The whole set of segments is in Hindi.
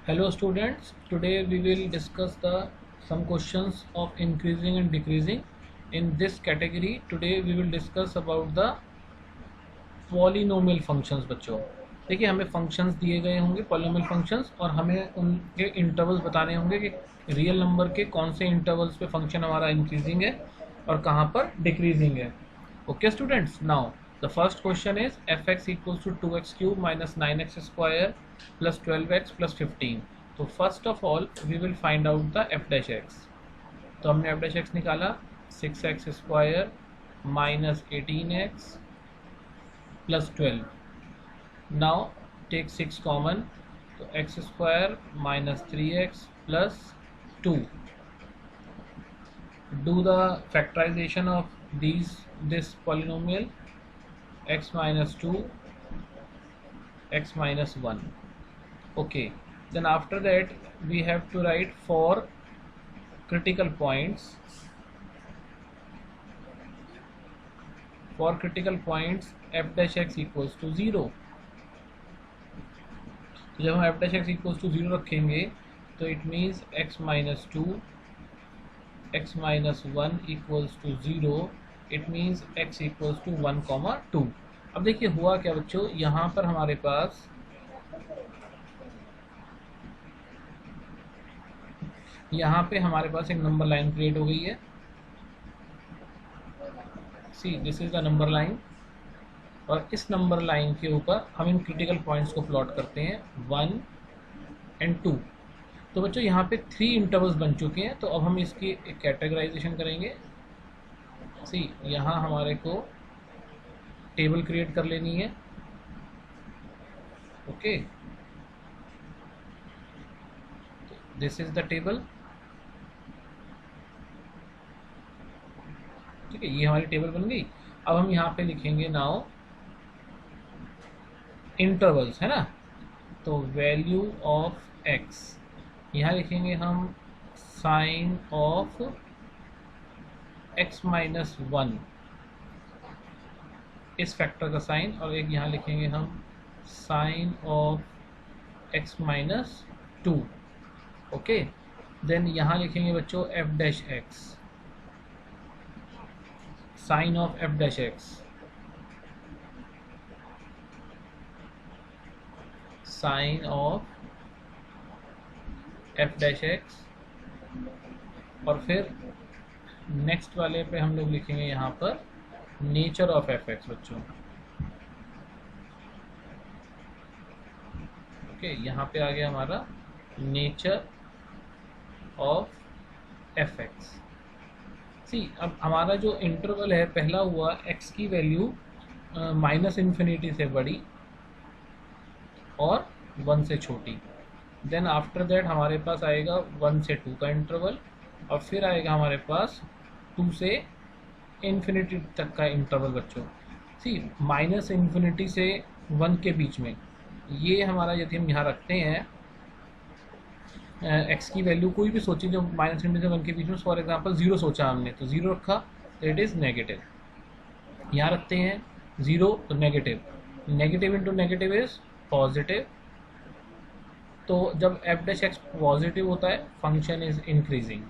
Hello students, today we will discuss the some questions of increasing and decreasing. In this category, today we will discuss about the polynomial functions. बच्चों देखिए, हमें फंक्शंस दिए गए होंगे पॉलिनोमियल फंक्शंस, और हमें उनके इंटरवल्स बताने होंगे कि रियल नंबर के कौन से इंटरवल्स पे फंक्शन हमारा इंक्रीजिंग है और कहाँ पर डिक्रीजिंग है। Okay students, now the first question is F X equals to 2x³ minus 9x² plus 12x plus 15। तो first of all we will find out the F dash X. तो हमने एफ डैश एक्स निकाला 6x² minus 18x plus 12. Now take 6 common, so x square minus 3x plus 2. Do the factorization of this polynomial, x minus 2, x minus 1. Okay, then after that we have to write for critical points. For critical points f dash x equals to 0. तो जब हम f dash x equals to 0 रखेंगे तो it means x minus 2, x minus 1 equals to 0. It means x equals to 1, 2. अब देखिए हुआ क्या बच्चों, यहाँ पर हमारे पास एक नंबर लाइन क्रिएट हो गई है। See this is the number line, और इस नंबर लाइन के ऊपर हम इन क्रिटिकल पॉइंट्स को प्लॉट करते हैं 1 एंड 2। तो बच्चों यहाँ पे 3 इंटरवल्स बन चुके हैं, तो अब हम इसकी एक कैटेगराइजेशन करेंगे। सी यहाँ हमारे को टेबल क्रिएट कर लेनी है। Okay, this is the table. ठीक है, ये हमारी टेबल बन गई। अब हम यहाँ पे लिखेंगे नाउ इंटरवल्स, है ना। तो वैल्यू ऑफ एक्स, यहाँ लिखेंगे हम साइन ऑफ x माइनस 1, इस फैक्टर का साइन, और एक यहाँ लिखेंगे हम sign of x minus 2। Okay, then यहाँ लिखेंगे बच्चों F dash X, sign of F dash X, sign of F dash X, और फिर नेक्स्ट वाले पे हम लोग लिखेंगे यहाँ पर नेचर ऑफ एफ एक्स बच्चों। ओके, यहाँ पे आ गया हमारा नेचर ऑफ एफ एक्स। सी अब हमारा जो इंटरवल है पहला हुआ x की वैल्यू माइनस इन्फिनिटी से बड़ी और 1 से छोटी। देन आफ्टर दैट हमारे पास आएगा 1 से 2 का इंटरवल, और फिर आएगा हमारे पास 2 से इन्फिनिटी तक का इंटरवल बच्चों। सी माइनस इन्फिनिटी से 1 के बीच में ये हमारा, यदि हम यहाँ रखते हैं x की वैल्यू कोई भी सोची जो माइनस इन्फिनिटी से 1 के बीच में, फॉर एग्जांपल 0 सोचा हमने तो 0 रखा तो इट इज़ नेगेटिव। यहाँ रखते हैं 0 तो negative, negative into negative is positive. तो जब एफ डैश एक्स पॉजिटिव होता है फंक्शन इज इंक्रीजिंग।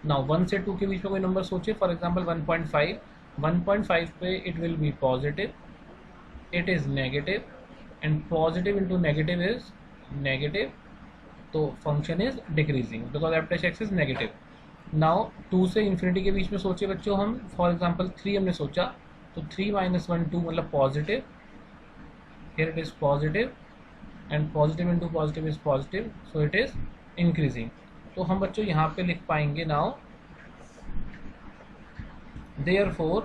नाउ 1 से 2 के बीच में कोई नंबर सोचिए, फॉर एग्जांपल 1.5 पे it will be positive, it is negative, and positive into negative is negative, तो function is decreasing because F dash X is negative. Now 2 से इन्फिनिटी के बीच में सोचिए बच्चों हम, फॉर एग्जांपल 3 हमने सोचा, तो 3 माइनस 1 2 मतलब positive, here it is positive, and positive into positive is positive, so it is increasing। तो हम बच्चों यहाँ पे लिख पाएंगे now therefore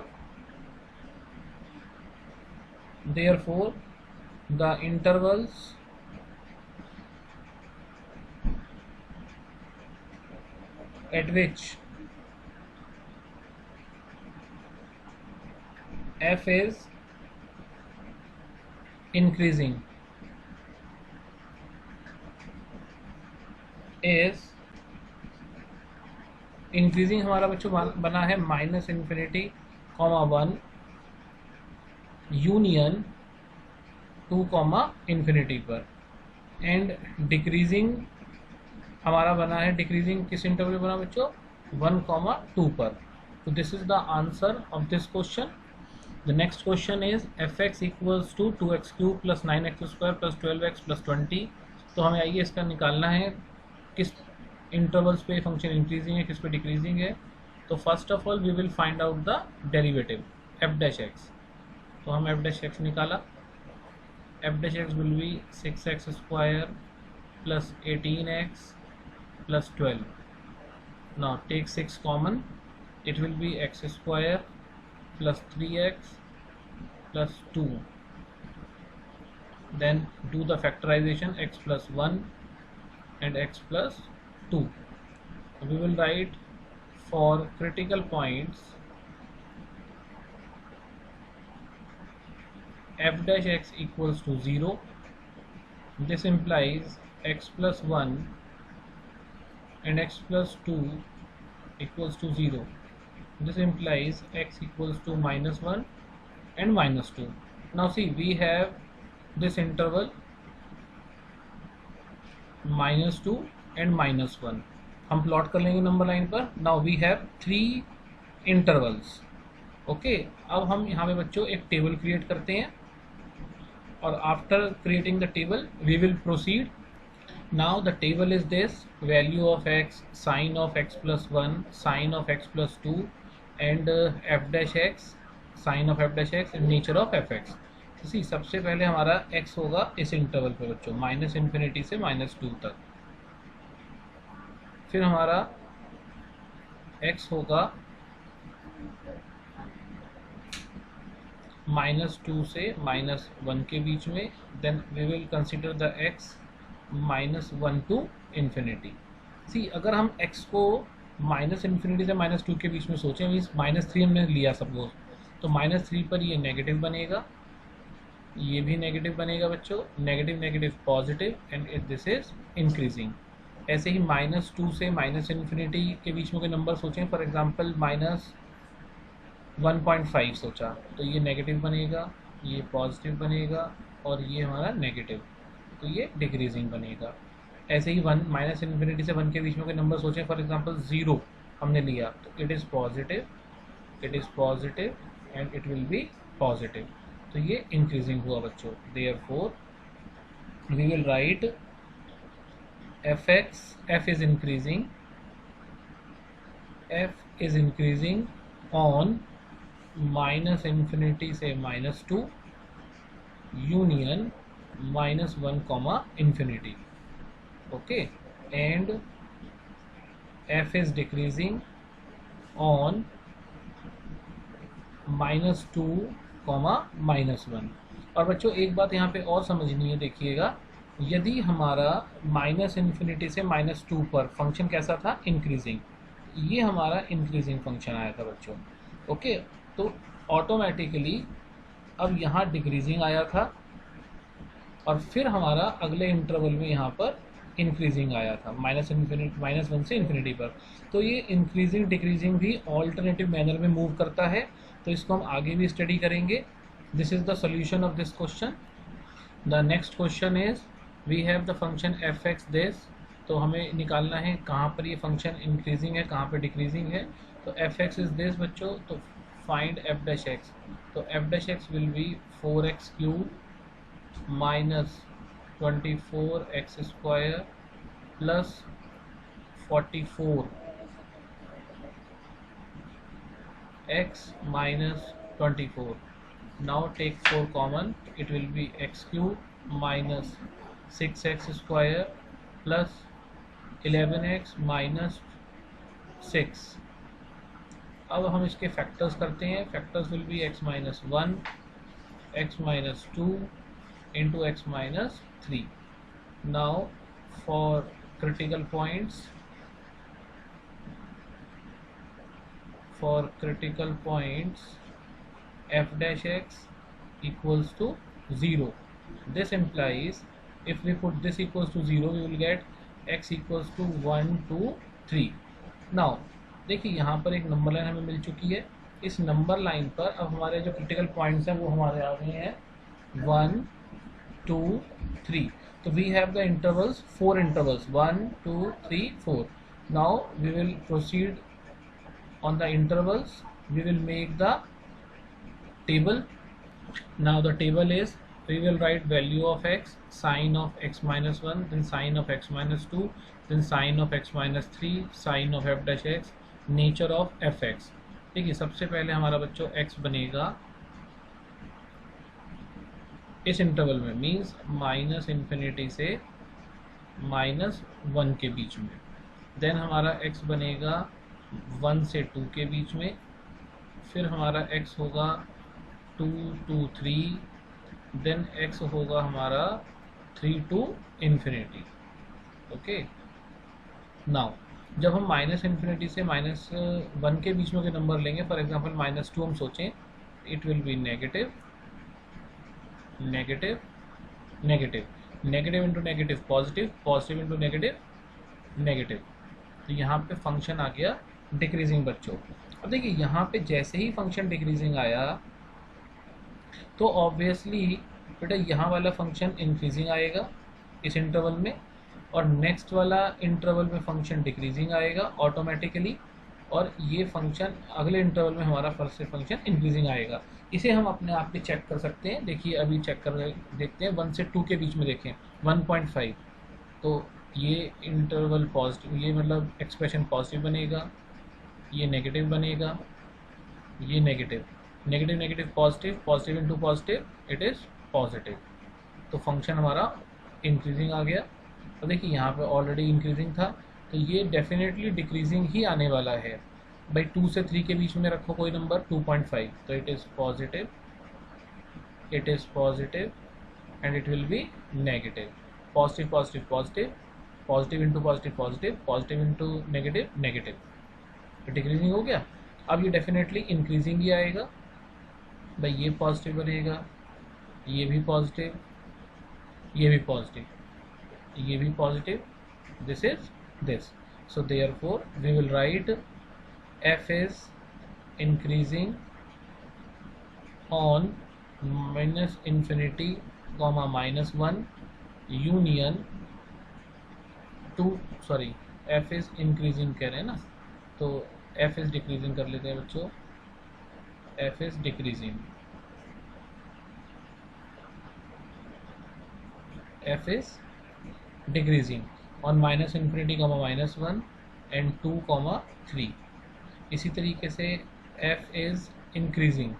the intervals at which f is increasing is increasing हमारा बच्चों बना है माइनस इन्फिनिटी, 1 यूनियन 2, इन्फिनिटी पर, एंड डिक्रीजिंग हमारा बना है डिक्रीजिंग किस इंटरवल में बना बच्चों 1,2 पर. तो this is the answer of this question. The next question is fx equals to 2x cube plus 9x square plus 12x plus 20. तो हमें आइए इसका निकालना है किस इंटरवल्स पे फंक्शन इंक्रीजिंग है किस पे डिक्रीजिंग है. तो first of all we will find out the derivative f dash x. तो हम f डैश x निकाला. f dash x will be 6x square plus 18x plus 12. Now take 6 common, it will be x square plus 3x plus 2. Then do the factorization, x plus 1 and x plus 2. We will write for critical points f dash x equals to 0. This implies x plus 1 and x plus 2 equals to 0. This implies x equals to minus 1 and minus 2. Now see, we have this interval minus 2 and minus 1. हम प्लॉट कर लेंगे नंबर लाइन पर. Now we have 3 intervals. Okay, अब हम यहाँ पे बच्चों एक टेबल क्रिएट करते हैं और after creating the table we will proceed. Now the table is this: value of x, sign of x plus 1, sign of x plus 2 and f dash x, sign of f dash x and nature of fx. See सबसे पहले हमारा x होगा इस इंटरवल पे बच्चों माइनस इन्फिनिटी से माइनस 2 तक. फिर हमारा x होगा -2 से -1 के बीच में. Then we will consider the x -1 to infinity. See अगर हम x को माइनस इन्फिनिटी से -2 के बीच में सोचें, मीन्स -3 हमने लिया सपोज, तो -3 पर ये नेगेटिव बनेगा, ये भी नेगेटिव बनेगा बच्चों. Negative negative positive and this is increasing. ऐसे ही -2 से माइनस इन्फिनिटी के बीच में कोई नंबर सोचें, फॉर एग्जांपल -1.5 सोचा, तो ये नेगेटिव बनेगा, ये पॉजिटिव बनेगा और ये हमारा नेगेटिव, तो ये डिक्रीजिंग बनेगा. ऐसे ही माइनस इन्फिनिटी से 1 के बीच में कोई नंबर सोचें, फॉर एग्जांपल 0 हमने लिया, तो it is positive and it will be positive, तो ये इंक्रीजिंग हुआ बच्चों. Therefore we will write fx, f is increasing on minus infinity से -2 union -1 comma infinity. Okay, and f is decreasing on -2 comma -1. और बच्चों एक बात यहाँ पे और समझनी है, देखिएगा, यदि हमारा माइनस इन्फिनिटी से -2 पर फंक्शन कैसा था, इंक्रीजिंग, ये हमारा इंक्रीजिंग फंक्शन आया था बच्चों. ओके, तो ऑटोमेटिकली अब यहाँ डिक्रीजिंग आया था और फिर हमारा अगले इंटरवल में यहाँ पर इंक्रीजिंग आया था -1 से इन्फिनिटी पर. तो ये इंक्रीजिंग डिक्रीजिंग भी ऑल्टरनेटिव मैनर में मूव करता है, तो इसको हम आगे भी स्टडी करेंगे. This is the solution of this question. The next question is we have the function fx this. तो हमें निकालना है कहाँ पर ये फंक्शन इंक्रीजिंग है, कहाँ पर डिक्रीजिंग है. तो fx इज दिस बच्चों, तो फाइंड f डैश x. तो f dash x will be 4x cube minus 24x square plus 44 x minus 24. Now take 4 common, it will be x cube minus 6x square plus 11x minus 6. अब हम इसके फैक्टर्स करते हैं. Factors will be x minus 1, x minus 2 into x minus 3. Now for critical points, f dash x equals to 0. This implies if we put this equals to 0, we will get x equals to 1, 2, 3. Now देखिए यहाँ पर एक नंबर लाइन हमें मिल चुकी है. इस नंबर लाइन पर अब हमारे जो क्रिटिकल पॉइंट्स हैं वो हमारे आ गए हैं 1, 2, 3. तो we have the intervals, 4 intervals, 1 2 3 4. Now we will proceed on the intervals. We will make the table. Now the table is, we will write value of x, sine of x minus 1, then sine of x minus 2, then sine of x minus 3, sine of f dash x, nature of fx. ठीक है, सबसे पहले हमारा बच्चों x बनेगा इस इंटरवल में, मीन्स माइनस इन्फिनिटी से -1 के बीच में. देन हमारा x बनेगा 1 से 2 के बीच में. फिर हमारा x होगा 2 to 3. देन x होगा हमारा 3 to इन्फिनिटी. ओके, नाउ जब हम माइनस इन्फिनिटी से -1 के बीच में के नंबर लेंगे, फॉर एग्जांपल -2 हम सोचें, it will B negative negative negative, negative into negative positive, positive into negative negative. तो यहाँ पे फंक्शन आ गया डिक्रीजिंग बच्चों. अब देखिए यहाँ पे जैसे ही फंक्शन डिक्रीजिंग आया तो ऑब्वियसली बेटा यहाँ वाला फंक्शन इंक्रीजिंग आएगा इस इंटरवल में, और नेक्स्ट वाला इंटरवल में फंक्शन डिक्रीजिंग आएगा ऑटोमेटिकली, और ये फंक्शन अगले इंटरवल में हमारा फर्स्ट से फंक्शन इंक्रीजिंग आएगा. इसे हम अपने आप भी चेक कर सकते हैं. देखिए अभी चेक कर देखते हैं, 1 से 2 के बीच में देखें 1.5, तो ये इंटरवल पॉजिटिव, ये मतलब एक्सप्रेशन पॉजिटिव बनेगा, ये नेगेटिव बनेगा, ये negative negative negative positive, positive into positive it is positive. तो फंक्शन हमारा इंक्रीजिंग आ गया. तो देखिए यहाँ पे ऑलरेडी इंक्रीजिंग था, तो ये डेफिनेटली डिक्रीजिंग ही आने वाला है. भाई 2 से 3 के बीच में रखो कोई नंबर 2.5, तो it is positive and it will B negative. Positive positive positive, positive into positive positive, positive into negative negative. तो डिक्रीजिंग हो गया. अब ये डेफिनेटली इंक्रीजिंग ही आएगा. भाई ये पॉजिटिव बनेगा, ये भी पॉजिटिव, ये भी पॉजिटिव, ये भी positive, this is this. So therefore we will write f is increasing on minus infinity comma minus 1 union to, sorry, f is increasing कह रहे हैं ना, तो f is decreasing कर लेते हैं बच्चों. f is decreasing, f is decreasing on minus infinity comma minus 1 and 2 comma 3. इसी तरीके से f is increasing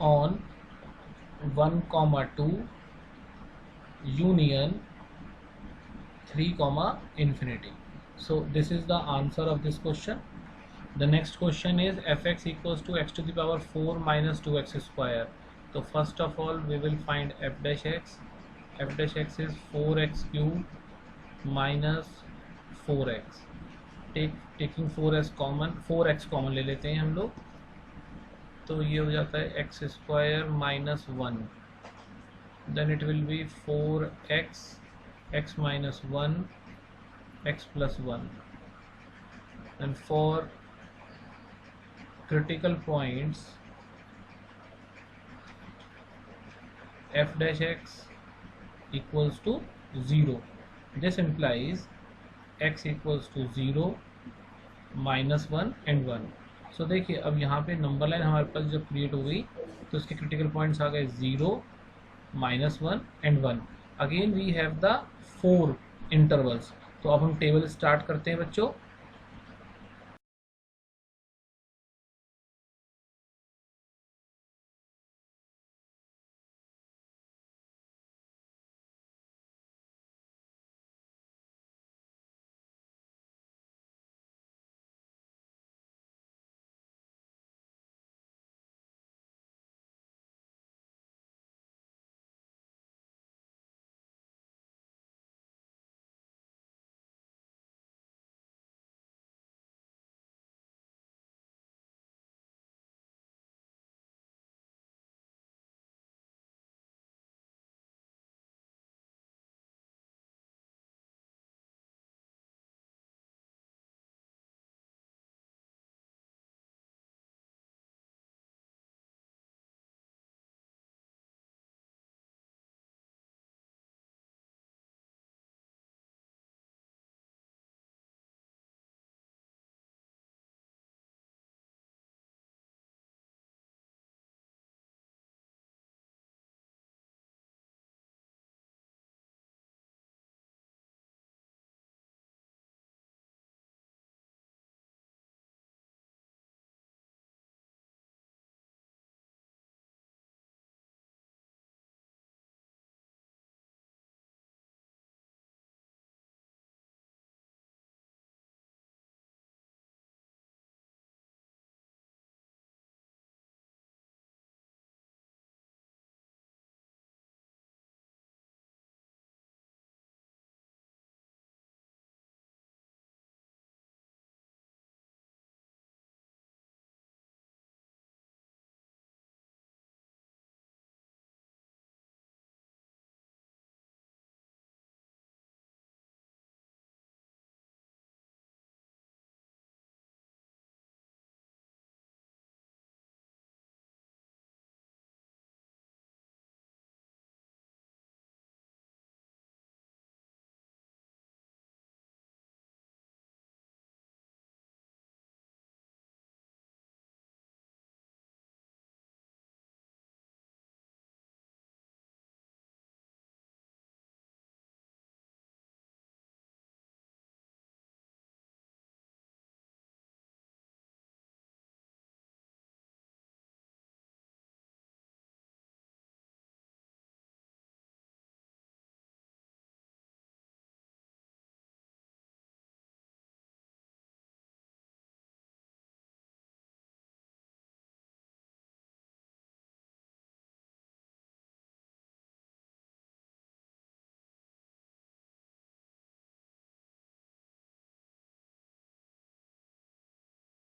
on 1 comma 2 union 3 comma infinity. So this is the answer of this question. The next question is fx equals to x to the power 4 minus 2x square. So first of all we will find f dash x. F dash x is 4x cube minus 4x. Taking 4x common ले लेते हैं हम लोग, तो ये हो जाता है x square minus 1. Then it will be 4x, x minus 1, x plus 1. And for critical points f dash x equals to 0. This implies x equals to 0, minus 1 and 1. So देखिए अब यहाँ पे नंबर लाइन हमारे पास जब क्रिएट हो गई तो इसके क्रिटिकल पॉइंट्स आ गए 0, -1 and 1. Again we have the 4 intervals. तो अब हम टेबल स्टार्ट करते हैं बच्चों.